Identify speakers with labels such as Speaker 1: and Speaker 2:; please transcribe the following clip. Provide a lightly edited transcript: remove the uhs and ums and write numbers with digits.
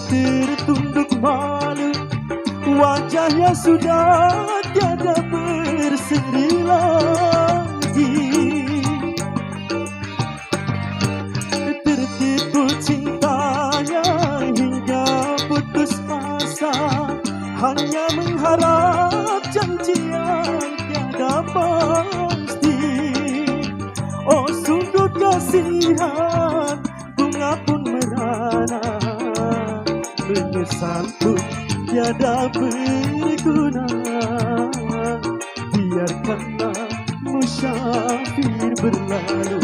Speaker 1: tertunduk malu, wajahnya sudah tiada berseri lagi. Tertipu cintanya hingga putus asa, hanya mengharap janji yang tiada pasti. Oh sungguh kasihan, bunga pun merana, menyesal pun tiada berguna. Biarkanlah musyafir berlalu.